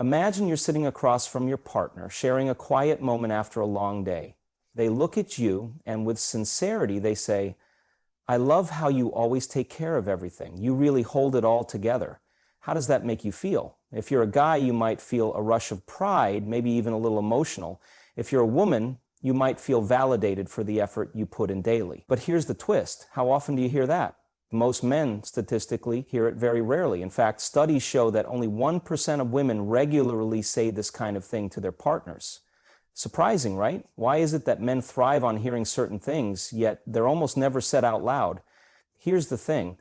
Imagine you're sitting across from your partner, sharing a quiet moment after a long day. They look at you, and with sincerity, they say, "I love how you always take care of everything. You really hold it all together." How does that make you feel? If you're a guy, you might feel a rush of pride, maybe even a little emotional. If you're a woman, you might feel validated for the effort you put in daily. But here's the twist. How often do you hear that? Most men, statistically, hear it very rarely. In fact, studies show that only 1% of women regularly say this kind of thing to their partners. Surprising, right? Why is it that men thrive on hearing certain things, yet they're almost never said out loud? Here's the thing.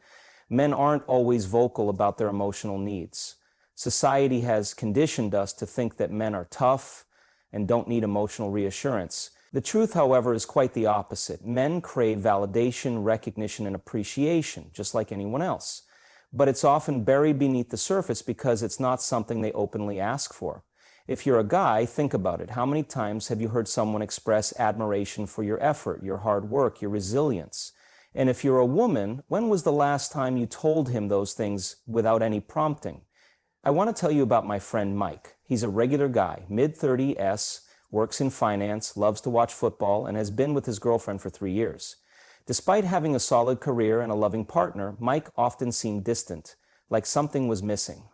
Men aren't always vocal about their emotional needs. Society has conditioned us to think that men are tough and don't need emotional reassurance. The truth, however, is quite the opposite. Men crave validation, recognition, and appreciation, just like anyone else. But it's often buried beneath the surface because it's not something they openly ask for. If you're a guy, think about it. How many times have you heard someone express admiration for your effort, your hard work, your resilience? And if you're a woman, when was the last time you told him those things without any prompting? I want to tell you about my friend Mike. He's a regular guy, mid-30s, works in finance, loves to watch football, and has been with his girlfriend for 3 years. Despite having a solid career and a loving partner, Mike often seemed distant, like something was missing.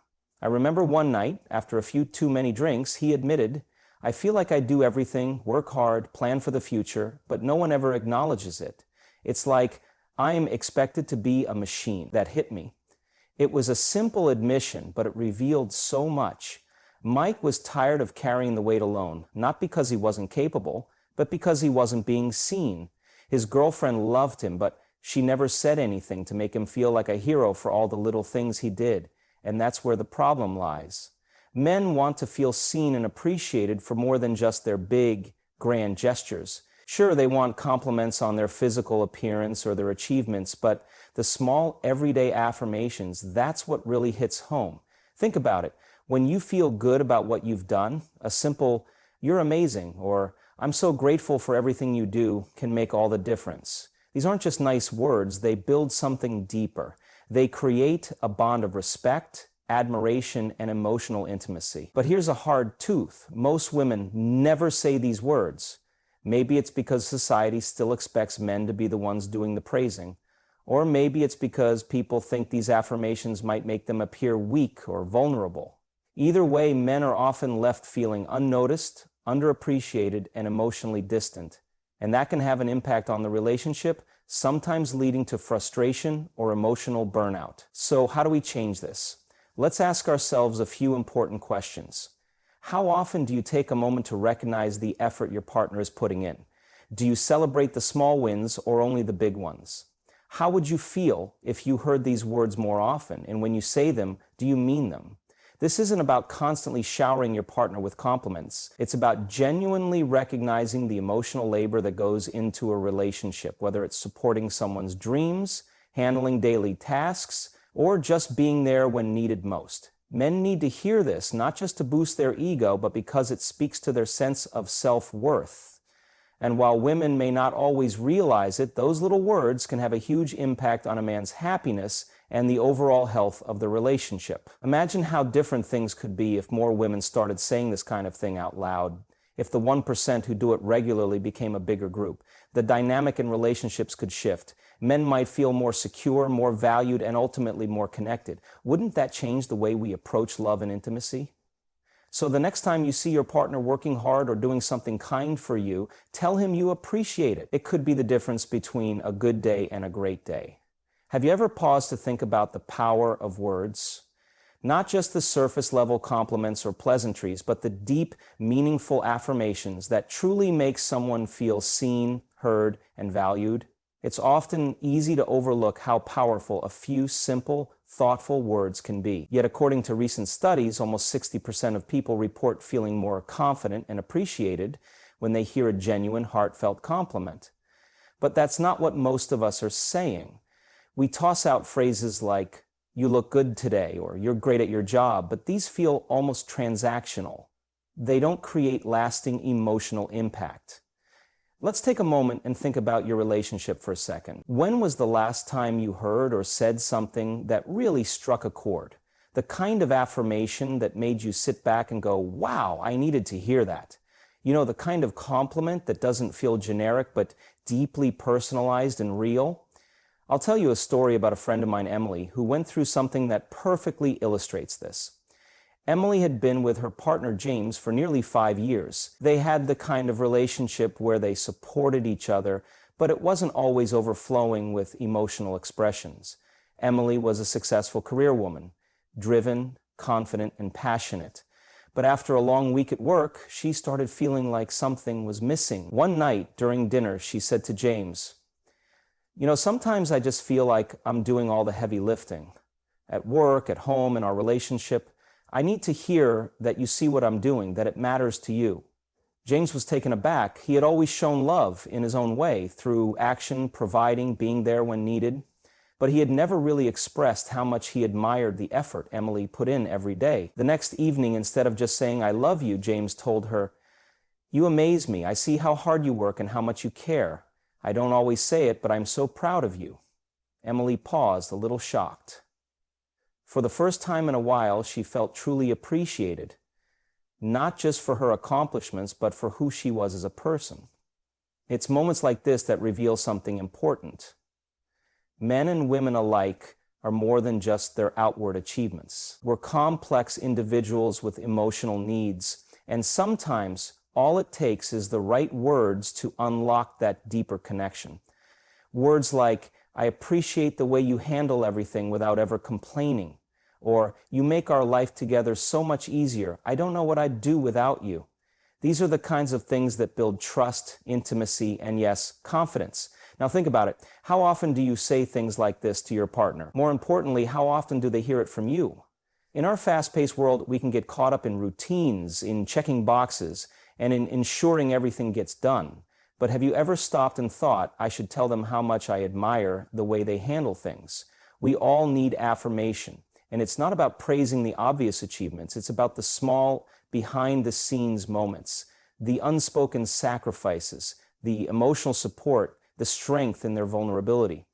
I remember one night, after a few too many drinks, he admitted, "I feel like I do everything, work hard, plan for the future, but no one ever acknowledges it. It's like I'm expected to be a machine." That hit me. It was a simple admission, but it revealed so much. Mike was tired of carrying the weight alone, not because he wasn't capable, but because he wasn't being seen. His girlfriend loved him, but she never said anything to make him feel like a hero for all the little things he did. And that's where the problem lies. Men want to feel seen and appreciated for more than just their big, grand gestures. Sure, they want compliments on their physical appearance or their achievements, but the small, everyday affirmations, that's what really hits home. Think about it. When you feel good about what you've done, a simple, "You're amazing," or "I'm so grateful for everything you do," can make all the difference. These aren't just nice words, they build something deeper. They create a bond of respect, admiration, and emotional intimacy. But here's a hard truth. Most women never say these words. Maybe it's because society still expects men to be the ones doing the praising. Or maybe it's because people think these affirmations might make them appear weak or vulnerable. Either way, men are often left feeling unnoticed, underappreciated, and emotionally distant. And that can have an impact on the relationship, sometimes leading to frustration or emotional burnout. So how do we change this? Let's ask ourselves a few important questions. How often do you take a moment to recognize the effort your partner is putting in? Do you celebrate the small wins or only the big ones? How would you feel if you heard these words more often? And when you say them, do you mean them? This isn't about constantly showering your partner with compliments. It's about genuinely recognizing the emotional labor that goes into a relationship, whether it's supporting someone's dreams, handling daily tasks, or just being there when needed most. Men need to hear this, not just to boost their ego, but because it speaks to their sense of self-worth. And while women may not always realize it, those little words can have a huge impact on a man's happiness and the overall health of the relationship. Imagine how different things could be if more women started saying this kind of thing out loud. If the 1% who do it regularly became a bigger group, the dynamic in relationships could shift. Men might feel more secure, more valued, and ultimately more connected. Wouldn't that change the way we approach love and intimacy? So the next time you see your partner working hard or doing something kind for you, tell him you appreciate it. It could be the difference between a good day and a great day. Have you ever paused to think about the power of words? Not just the surface-level compliments or pleasantries, but the deep, meaningful affirmations that truly make someone feel seen, heard, and valued. It's often easy to overlook how powerful a few simple, thoughtful words can be. Yet according to recent studies, almost 60% of people report feeling more confident and appreciated when they hear a genuine, heartfelt compliment. But that's not what most of us are saying. We toss out phrases like, "You look good today," or "You're great at your job," but these feel almost transactional. They don't create lasting emotional impact. Let's take a moment and think about your relationship for a second. When was the last time you heard or said something that really struck a chord? The kind of affirmation that made you sit back and go, wow, I needed to hear that. You know, the kind of compliment that doesn't feel generic but deeply personalized and real. I'll tell you a story about a friend of mine, Emily, who went through something that perfectly illustrates this. Emily had been with her partner James for nearly 5 years. They had the kind of relationship where they supported each other, but it wasn't always overflowing with emotional expressions. Emily was a successful career woman, driven, confident, and passionate. But after a long week at work, she started feeling like something was missing. One night during dinner, she said to James, "You know, sometimes I just feel like I'm doing all the heavy lifting. At work, at home, in our relationship, I need to hear that you see what I'm doing, that it matters to you." James was taken aback. He had always shown love in his own way, through action, providing, being there when needed. But he had never really expressed how much he admired the effort Emily put in every day. The next evening, instead of just saying, "I love you," James told her, "You amaze me. I see how hard you work and how much you care. I don't always say it, but I'm so proud of you." Emily paused, a little shocked. For the first time in a while, she felt truly appreciated, not just for her accomplishments, but for who she was as a person. It's moments like this that reveal something important. Men and women alike are more than just their outward achievements. We're complex individuals with emotional needs, and sometimes all it takes is the right words to unlock that deeper connection. Words like, "I appreciate the way you handle everything without ever complaining," or "You make our life together so much easier. I don't know what I'd do without you." These are the kinds of things that build trust, intimacy, and yes, confidence. Now think about it. How often do you say things like this to your partner? More importantly, how often do they hear it from you? In our fast-paced world, we can get caught up in routines, in checking boxes, and in ensuring everything gets done. But have you ever stopped and thought, "I should tell them how much I admire the way they handle things"? We all need affirmation. And it's not about praising the obvious achievements. It's about the small, behind-the-scenes moments, the unspoken sacrifices, the emotional support, the strength in their vulnerability.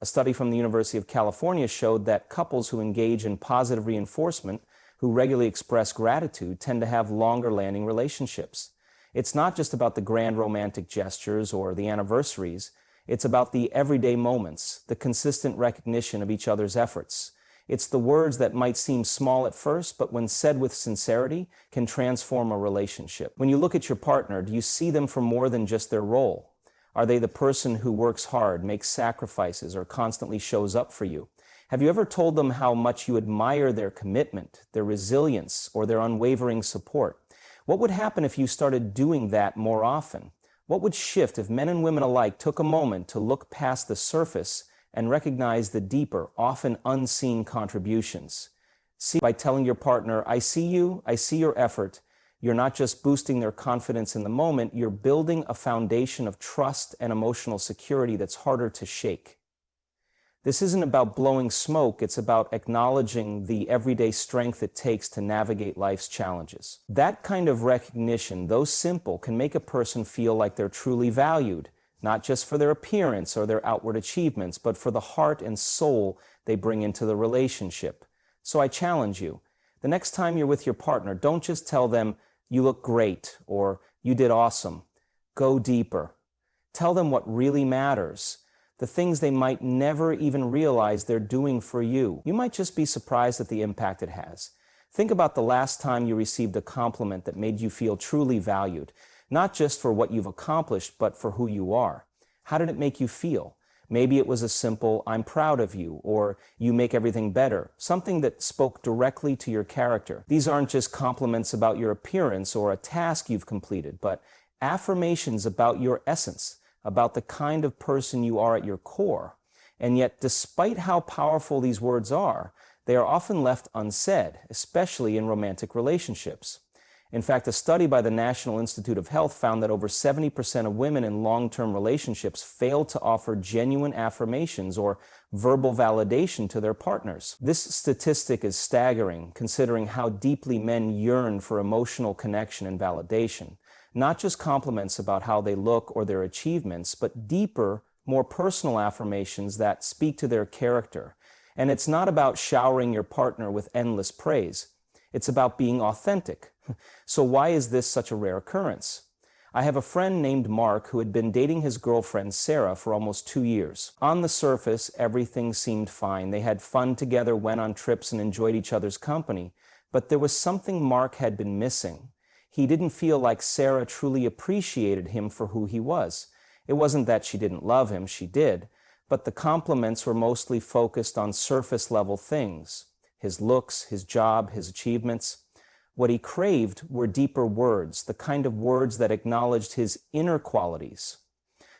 A study from the University of California showed that couples who engage in positive reinforcement, who regularly express gratitude, tend to have longer-lasting relationships. It's not just about the grand romantic gestures or the anniversaries. It's about the everyday moments, the consistent recognition of each other's efforts. It's the words that might seem small at first, but when said with sincerity, can transform a relationship. When you look at your partner, do you see them for more than just their role? Are they the person who works hard, makes sacrifices, or constantly shows up for you? Have you ever told them how much you admire their commitment, their resilience, or their unwavering support? What would happen if you started doing that more often? What would shift if men and women alike took a moment to look past the surface and recognize the deeper, often unseen contributions? See, by telling your partner, "I see you, I see your effort," you're not just boosting their confidence in the moment, you're building a foundation of trust and emotional security that's harder to shake. This isn't about blowing smoke, it's about acknowledging the everyday strength it takes to navigate life's challenges. That kind of recognition, though simple, can make a person feel like they're truly valued, not just for their appearance or their outward achievements, but for the heart and soul they bring into the relationship. So I challenge you, the next time you're with your partner, don't just tell them, "You look great," or "You did awesome." Go deeper. Tell them what really matters, the things they might never even realize they're doing for you. You might just be surprised at the impact it has. Think about the last time you received a compliment that made you feel truly valued, not just for what you've accomplished, but for who you are. How did it make you feel? Maybe it was a simple, "I'm proud of you," or "You make everything better," something that spoke directly to your character. These aren't just compliments about your appearance or a task you've completed, but affirmations about your essence, about the kind of person you are at your core. And yet, despite how powerful these words are, they are often left unsaid, especially in romantic relationships. In fact, a study by the National Institute of Health found that over 70% of women in long-term relationships fail to offer genuine affirmations or verbal validation to their partners. This statistic is staggering, considering how deeply men yearn for emotional connection and validation. Not just compliments about how they look or their achievements, but deeper, more personal affirmations that speak to their character. And it's not about showering your partner with endless praise. It's about being authentic. So why is this such a rare occurrence? I have a friend named Mark who had been dating his girlfriend Sarah for almost 2 years. On the surface, everything seemed fine. They had fun together, went on trips, and enjoyed each other's company. But there was something Mark had been missing. He didn't feel like Sarah truly appreciated him for who he was. It wasn't that she didn't love him, she did, but the compliments were mostly focused on surface-level things. His looks, his job, his achievements. What he craved were deeper words, the kind of words that acknowledged his inner qualities.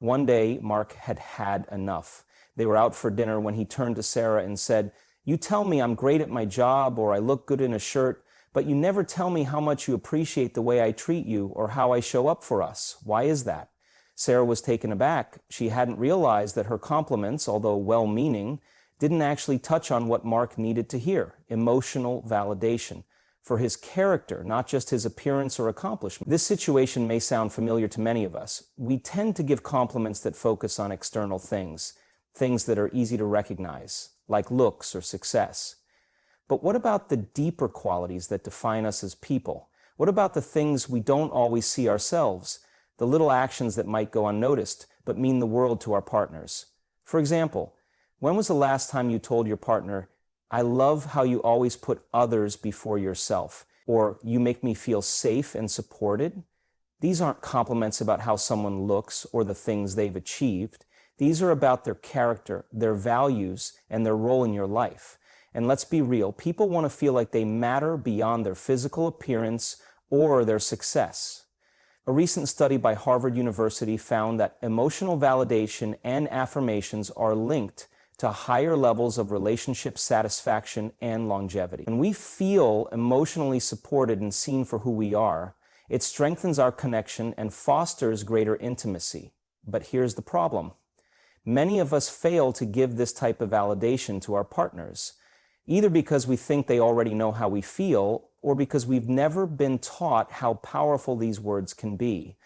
One day, Mark had had enough. They were out for dinner when he turned to Sarah and said, "You tell me I'm great at my job or I look good in a shirt, but you never tell me how much you appreciate the way I treat you or how I show up for us. Why is that?" Sarah was taken aback. She hadn't realized that her compliments, although well-meaning, didn't actually touch on what Mark needed to hear: emotional validation for his character, not just his appearance or accomplishment. This situation may sound familiar to many of us. We tend to give compliments that focus on external things, things that are easy to recognize, like looks or success. But what about the deeper qualities that define us as people? What about the things we don't always see ourselves, the little actions that might go unnoticed but mean the world to our partners? For example, when was the last time you told your partner, "I love how you always put others before yourself," or "You make me feel safe and supported"? These aren't compliments about how someone looks or the things they've achieved. These are about their character, their values, and their role in your life. And let's be real, people want to feel like they matter beyond their physical appearance or their success. A recent study by Harvard University found that emotional validation and affirmations are linked to higher levels of relationship satisfaction and longevity. When we feel emotionally supported and seen for who we are, it strengthens our connection and fosters greater intimacy. But here's the problem. Many of us fail to give this type of validation to our partners, either because we think they already know how we feel, or because we've never been taught how powerful these words can be.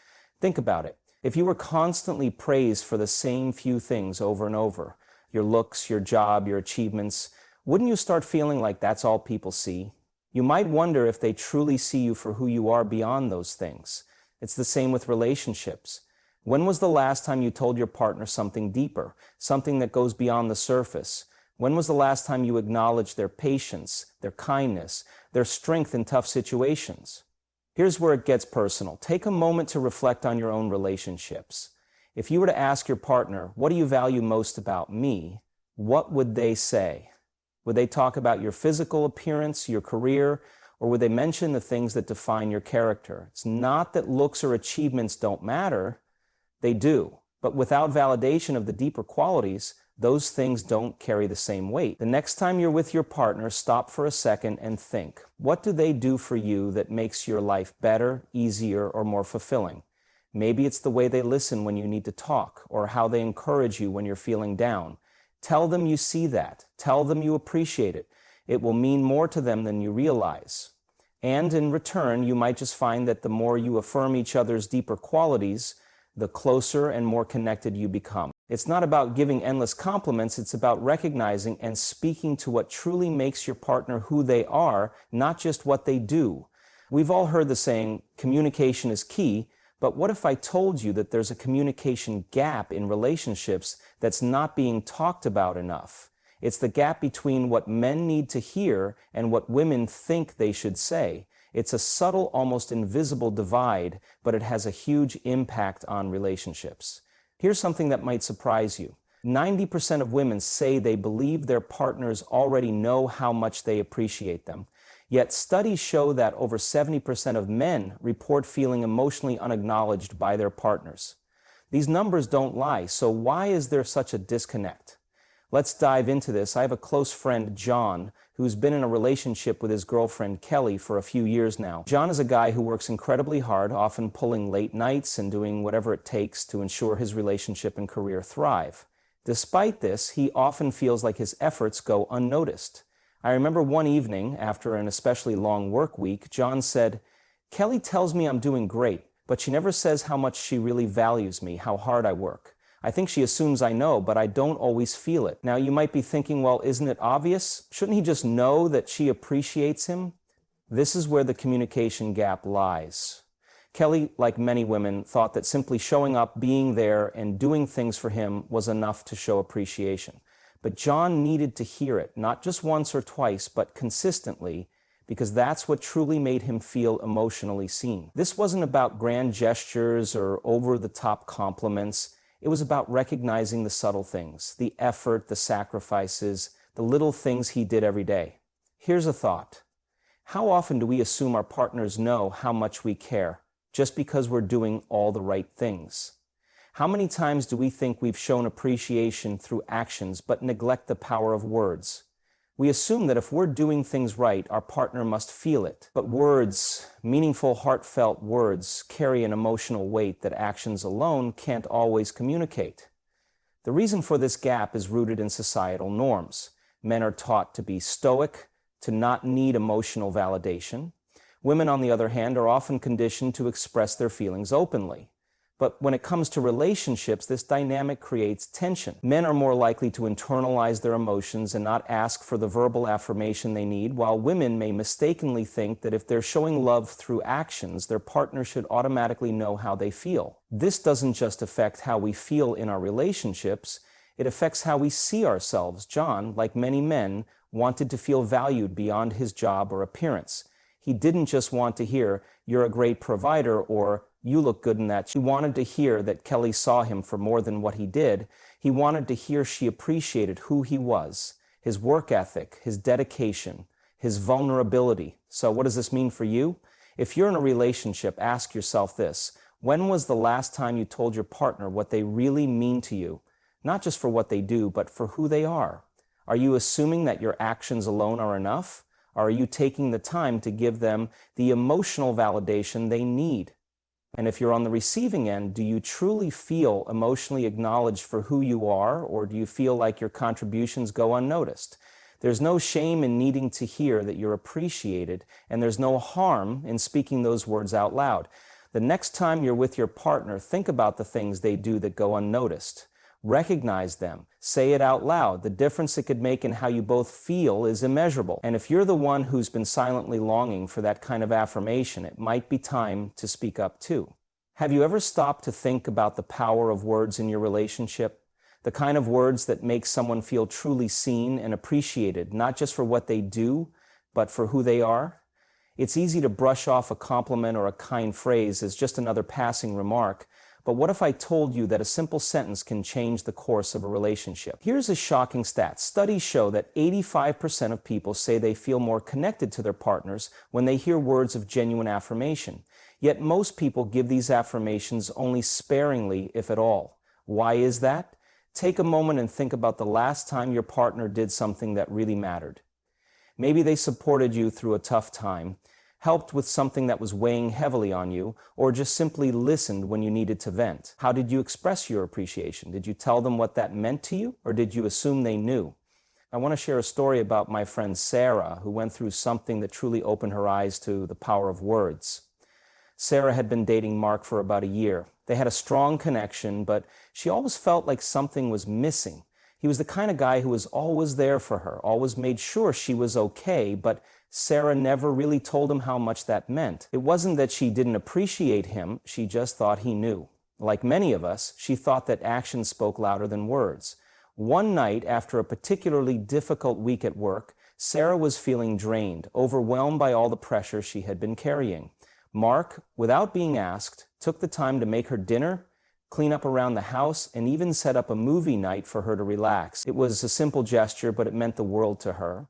Think about it. If you were constantly praised for the same few things over and over, your looks, your job, your achievements, wouldn't you start feeling like that's all people see? You might wonder if they truly see you for who you are beyond those things. It's the same with relationships. When was the last time you told your partner something deeper, something that goes beyond the surface? When was the last time you acknowledged their patience, their kindness, their strength in tough situations? Here's where it gets personal. Take a moment to reflect on your own relationships. If you were to ask your partner, "What do you value most about me?" what would they say? Would they talk about your physical appearance, your career, or would they mention the things that define your character? It's not that looks or achievements don't matter. They do. But without validation of the deeper qualities, those things don't carry the same weight. The next time you're with your partner, stop for a second and think, what do they do for you that makes your life better, easier, or more fulfilling? Maybe it's the way they listen when you need to talk, or how they encourage you when you're feeling down. Tell them you see that. Tell them you appreciate it. It will mean more to them than you realize. And in return, you might just find that the more you affirm each other's deeper qualities, the closer and more connected you become. It's not about giving endless compliments, it's about recognizing and speaking to what truly makes your partner who they are, not just what they do. We've all heard the saying, communication is key, but what if I told you that there's a communication gap in relationships that's not being talked about enough? It's the gap between what men need to hear and what women think they should say. It's a subtle, almost invisible divide, but it has a huge impact on relationships. Here's something that might surprise you. 90% of women say they believe their partners already know how much they appreciate them. Yet studies show that over 70% of men report feeling emotionally unacknowledged by their partners. These numbers don't lie, so why is there such a disconnect? Let's dive into this. I have a close friend, John, who's been in a relationship with his girlfriend, Kelly, for a few years now. John is a guy who works incredibly hard, often pulling late nights and doing whatever it takes to ensure his relationship and career thrive. Despite this, he often feels like his efforts go unnoticed. I remember one evening, after an especially long work week, John said, "Kelly tells me I'm doing great, but she never says how much she really values me, how hard I work. I think she assumes I know, but I don't always feel it. Now, you might be thinking, well, isn't it obvious? Shouldn't he just know that she appreciates him? This is where the communication gap lies. Kelly, like many women, thought that simply showing up, being there, and doing things for him was enough to show appreciation. But John needed to hear it, not just once or twice, but consistently, because that's what truly made him feel emotionally seen. This wasn't about grand gestures or over-the-top compliments. It was about recognizing the subtle things, the effort, the sacrifices, the little things he did every day. Here's a thought. How often do we assume our partners know how much we care, just because we're doing all the right things? How many times do we think we've shown appreciation through actions but neglect the power of words? We assume that if we're doing things right, our partner must feel it. But words, meaningful, heartfelt words, carry an emotional weight that actions alone can't always communicate. The reason for this gap is rooted in societal norms. Men are taught to be stoic, to not need emotional validation. Women, on the other hand, are often conditioned to express their feelings openly. But when it comes to relationships, this dynamic creates tension. Men are more likely to internalize their emotions and not ask for the verbal affirmation they need, while women may mistakenly think that if they're showing love through actions, their partner should automatically know how they feel. This doesn't just affect how we feel in our relationships, it affects how we see ourselves. John, like many men, wanted to feel valued beyond his job or appearance. He didn't just want to hear, "You're a great provider," or "You look good in that." He wanted to hear that Kelly saw him for more than what he did. He wanted to hear she appreciated who he was, his work ethic, his dedication, his vulnerability. So what does this mean for you? If you're in a relationship, ask yourself this. When was the last time you told your partner what they really mean to you? Not just for what they do, but for who they are. Are you assuming that your actions alone are enough? Or are you taking the time to give them the emotional validation they need? And if you're on the receiving end, do you truly feel emotionally acknowledged for who you are, or do you feel like your contributions go unnoticed? There's no shame in needing to hear that you're appreciated, and there's no harm in speaking those words out loud. The next time you're with your partner, think about the things they do that go unnoticed. Recognize them. Say it out loud. The difference it could make in how you both feel is immeasurable. And if you're the one who's been silently longing for that kind of affirmation, it might be time to speak up too. Have you ever stopped to think about the power of words in your relationship? The kind of words that make someone feel truly seen and appreciated, not just for what they do, but for who they are? It's easy to brush off a compliment or a kind phrase as just another passing remark. But what if I told you that a simple sentence can change the course of a relationship? Here's a shocking stat. Studies show that 85% of people say they feel more connected to their partners when they hear words of genuine affirmation. Yet most people give these affirmations only sparingly, if at all. Why is that? Take a moment and think about the last time your partner did something that really mattered. Maybe they supported you through a tough time, helped with something that was weighing heavily on you, or just simply listened when you needed to vent. How did you express your appreciation? Did you tell them what that meant to you, or did you assume they knew? I want to share a story about my friend Sarah, who went through something that truly opened her eyes to the power of words. Sarah had been dating Mark for about a year. They had a strong connection, but she always felt like something was missing. He was the kind of guy who was always there for her, always made sure she was okay, but Sarah never really told him how much that meant. It wasn't that she didn't appreciate him, she just thought he knew. Like many of us, she thought that actions spoke louder than words. One night, after a particularly difficult week at work, Sarah was feeling drained, overwhelmed by all the pressure she had been carrying. Mark, without being asked, took the time to make her dinner, clean up around the house, and even set up a movie night for her to relax. It was a simple gesture, but it meant the world to her.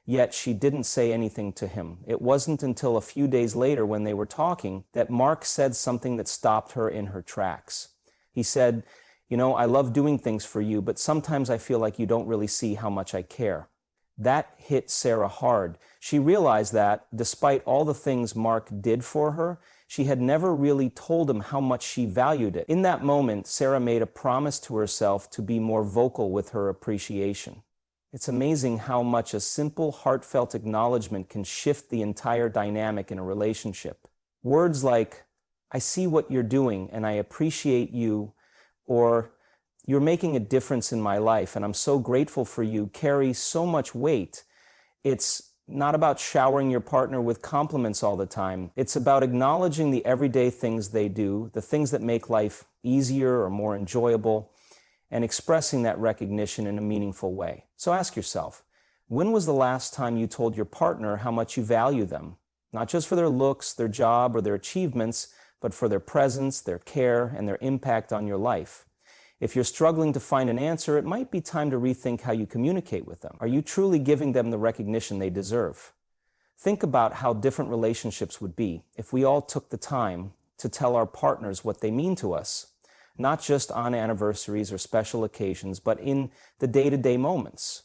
Yet she didn't say anything to him. It wasn't until a few days later when they were talking that Mark said something that stopped her in her tracks. He said, "You know, I love doing things for you, but sometimes I feel like you don't really see how much I care." That hit Sarah hard. She realized that, despite all the things Mark did for her, she had never really told him how much she valued it. In that moment, Sarah made a promise to herself to be more vocal with her appreciation. It's amazing how much a simple, heartfelt acknowledgement can shift the entire dynamic in a relationship. Words like, "I see what you're doing and I appreciate you," or "You're making a difference in my life, and I'm so grateful for you," carry so much weight. It's not about showering your partner with compliments all the time. It's about acknowledging the everyday things they do, the things that make life easier or more enjoyable, and expressing that recognition in a meaningful way. So ask yourself, when was the last time you told your partner how much you value them? Not just for their looks, their job, or their achievements, but for their presence, their care, and their impact on your life. If you're struggling to find an answer, it might be time to rethink how you communicate with them. Are you truly giving them the recognition they deserve? Think about how different relationships would be if we all took the time to tell our partners what they mean to us, not just on anniversaries or special occasions, but in the day-to-day moments.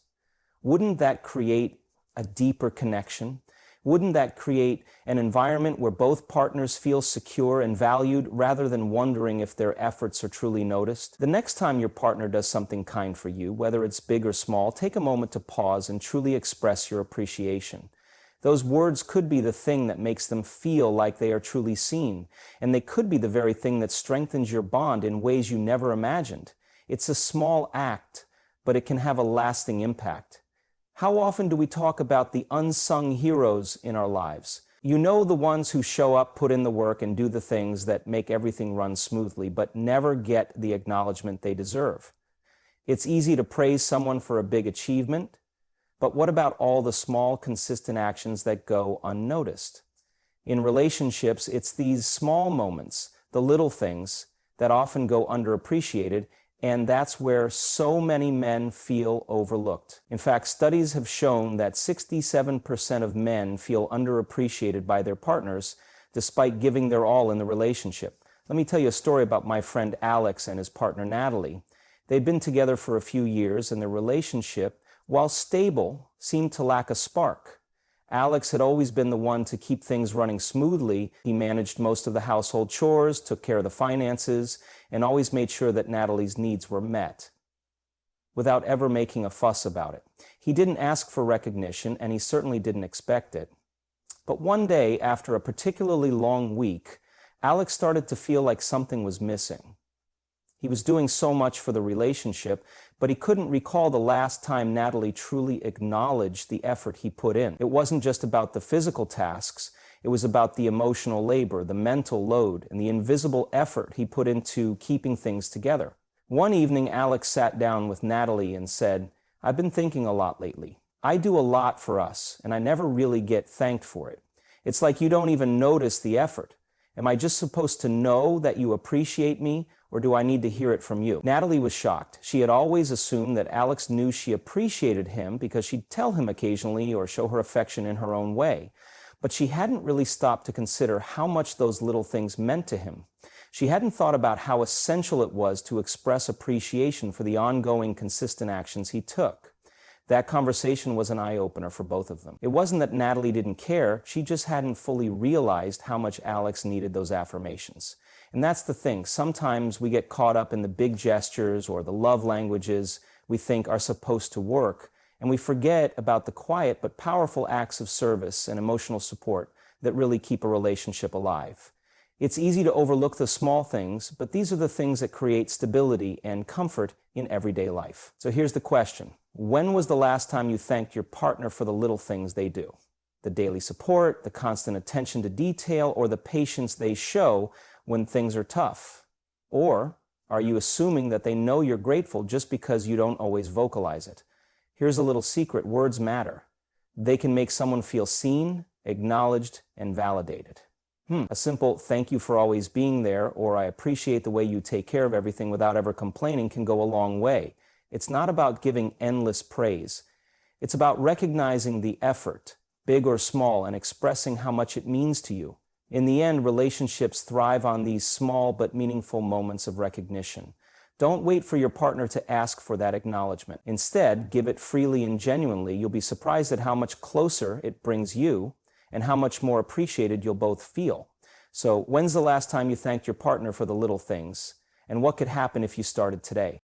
Wouldn't that create a deeper connection? Wouldn't that create an environment where both partners feel secure and valued rather than wondering if their efforts are truly noticed? The next time your partner does something kind for you, whether it's big or small, take a moment to pause and truly express your appreciation. Those words could be the thing that makes them feel like they are truly seen, and they could be the very thing that strengthens your bond in ways you never imagined. It's a small act, but it can have a lasting impact. How often do we talk about the unsung heroes in our lives? You know, the ones who show up, put in the work, and do the things that make everything run smoothly, but never get the acknowledgement they deserve. It's easy to praise someone for a big achievement, but what about all the small, consistent actions that go unnoticed? In relationships, it's these small moments, the little things, that often go underappreciated, and that's where so many men feel overlooked. In fact, studies have shown that 67% of men feel underappreciated by their partners, despite giving their all in the relationship. Let me tell you a story about my friend Alex and his partner Natalie. They'd been together for a few years, and their relationship, while stable, seemed to lack a spark. Alex had always been the one to keep things running smoothly. He managed most of the household chores, took care of the finances, and always made sure that Natalie's needs were met, without ever making a fuss about it. He didn't ask for recognition, and he certainly didn't expect it. But one day, after a particularly long week, Alex started to feel like something was missing. He was doing so much for the relationship, but he couldn't recall the last time Natalie truly acknowledged the effort he put in. It wasn't just about the physical tasks, it was about the emotional labor, the mental load, and the invisible effort he put into keeping things together. One evening, Alex sat down with Natalie and said, "I've been thinking a lot lately. I do a lot for us, and I never really get thanked for it. It's like you don't even notice the effort. Am I just supposed to know that you appreciate me, or do I need to hear it from you?" Natalie was shocked. She had always assumed that Alex knew she appreciated him because she'd tell him occasionally or show her affection in her own way. But she hadn't really stopped to consider how much those little things meant to him. She hadn't thought about how essential it was to express appreciation for the ongoing, consistent actions he took. That conversation was an eye-opener for both of them. It wasn't that Natalie didn't care, she just hadn't fully realized how much Alex needed those affirmations. And that's the thing, sometimes we get caught up in the big gestures or the love languages we think are supposed to work, and we forget about the quiet but powerful acts of service and emotional support that really keep a relationship alive. It's easy to overlook the small things, but these are the things that create stability and comfort in everyday life. So here's the question. When was the last time you thanked your partner for the little things they do? The daily support, the constant attention to detail, or the patience they show when things are tough? Or are you assuming that they know you're grateful just because you don't always vocalize it? Here's a little secret. Words matter. They can make someone feel seen, acknowledged, and validated. A simple "thank you for always being there," or "I appreciate the way you take care of everything" without ever complaining can go a long way. It's not about giving endless praise. It's about recognizing the effort, big or small, and expressing how much it means to you. In the end, relationships thrive on these small but meaningful moments of recognition. Don't wait for your partner to ask for that acknowledgement. Instead, give it freely and genuinely. You'll be surprised at how much closer it brings you and how much more appreciated you'll both feel. So, when's the last time you thanked your partner for the little things? And what could happen if you started today?